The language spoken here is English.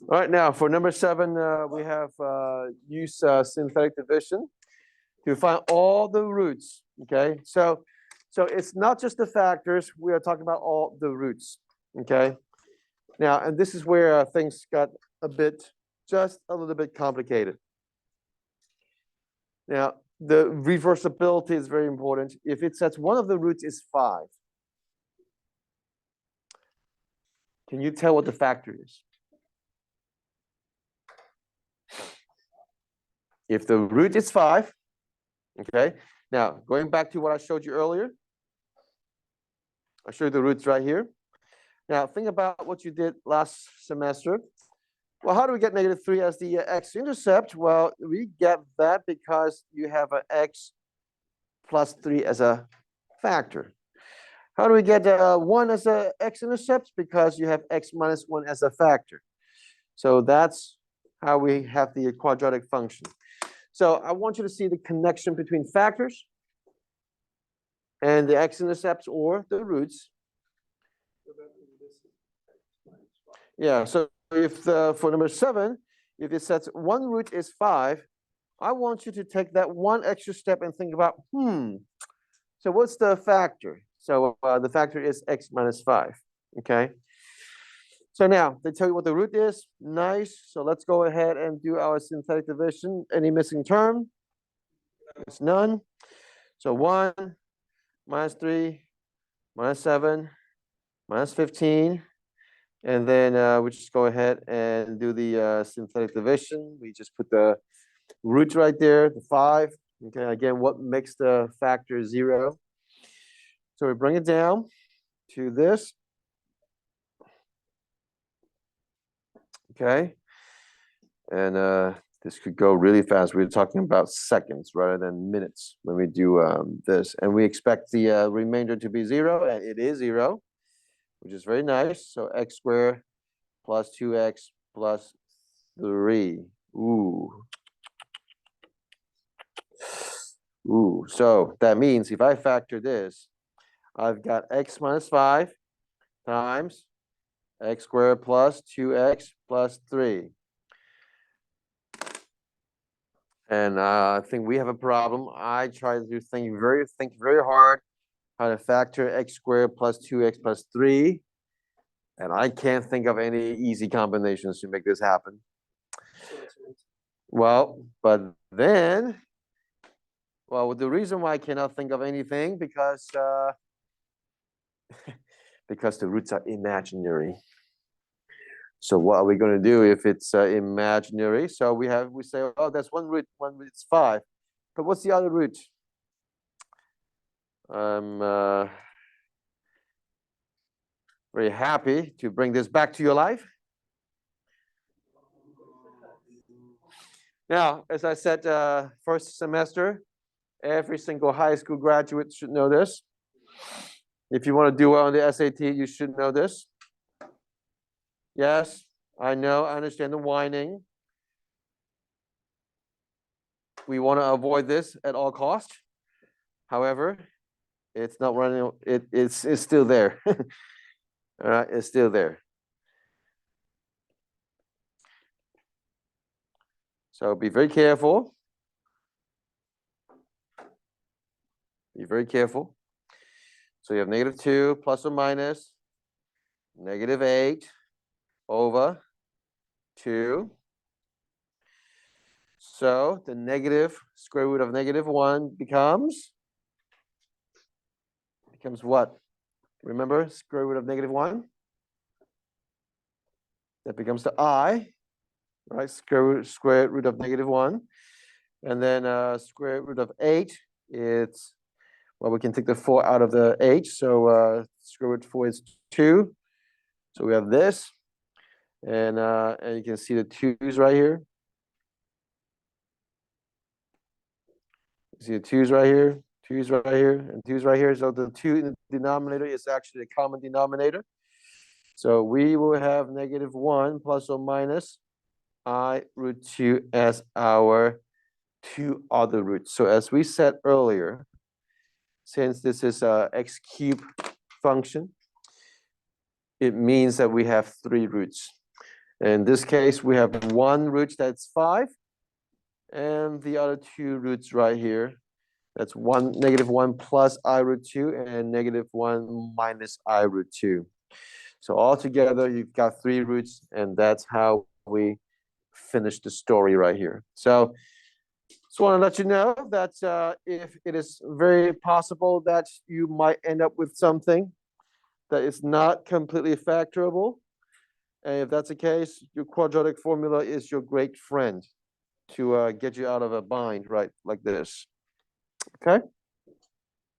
All right, now for number 7, we have use synthetic division to find all the roots. Okay, so it's not just the factors. We are talking about all the roots. Okay, now and this is where things got just a little bit complicated. Now the reversibility is very important. If it says one of the roots is 5, can you tell what the factor is? If the root is 5, okay. Now going back to what I showed you earlier, I showed you the roots right here. Now think about what you did last semester. Well, how do we get -3 as the x-intercept? Well, we get that because you have an x plus 3 as a factor. How do we get 1 as a x-intercept? Because you have x minus 1 as a factor. So that's how we have the quadratic function. So I want you to see the connection between factors and the x-intercepts or the roots. Yeah, so if for number 7, if it says one root is 5, I want you to take that one extra step and think about, so what's the factor? So the factor is x minus 5, okay? So now they tell you what the root is. Nice. So let's go ahead and do our synthetic division. Any missing term? It's none. So 1 minus 3 minus 7 minus 15. And then we just go ahead and do the synthetic division. We just put the root right there, the 5. Okay, again, what makes the factor 0? So we bring it down to this. Okay, and this could go really fast. We're talking about seconds rather than minutes when we do this. And we expect the remainder to be 0, and it is 0, which is very nice. So x squared plus 2x plus 3. Ooh. So that means if I factor this, I've got x minus 5 times x squared plus 2x plus 3. And I think we have a problem. I try to think very hard how to factor x squared plus 2x plus 3. And I can't think of any easy combinations to make this happen. Well, but then, well, the reason why I cannot think of anything because the roots are imaginary. So what are we going to do if it's imaginary? So we say, oh, that's one root is 5. But what's the other root? I'm very happy to bring this back to your life. Now, as I said, first semester, every single high school graduate should know this. If you want to do well on the SAT, you should know this. Yes, I know, I understand the whining. We want to avoid this at all costs. However, it's not running, it's still there. All right, it's still there. So be very careful. Be very careful. So you have -2 plus or minus -8 over 2. So the negative square root of -1 becomes what? Remember square root of -1? That becomes the I, right? Square root of -1. And then square root of 8, it's, well, we can take the 4 out of the 8. So square root of 4 is 2. So we have this. And you can see the 2's right here. You see the 2's right here, 2's right here, and 2's right here. So the 2 in the denominator is actually a common denominator. So we will have -1 plus or minus I root 2 as our 2 other roots. So as we said earlier, since this is a x cubed function, it means that we have 3 roots. In this case, we have one root that's 5, and the other two roots right here. That's -1 plus I root 2 and -1 minus I root 2. So altogether, you've got 3 roots, and that's how we finish the story right here. So just want to let you know that if it is very possible that you might end up with something that is not completely factorable, and if that's the case, your quadratic formula is your great friend to get you out of a bind, right, like this. Okay?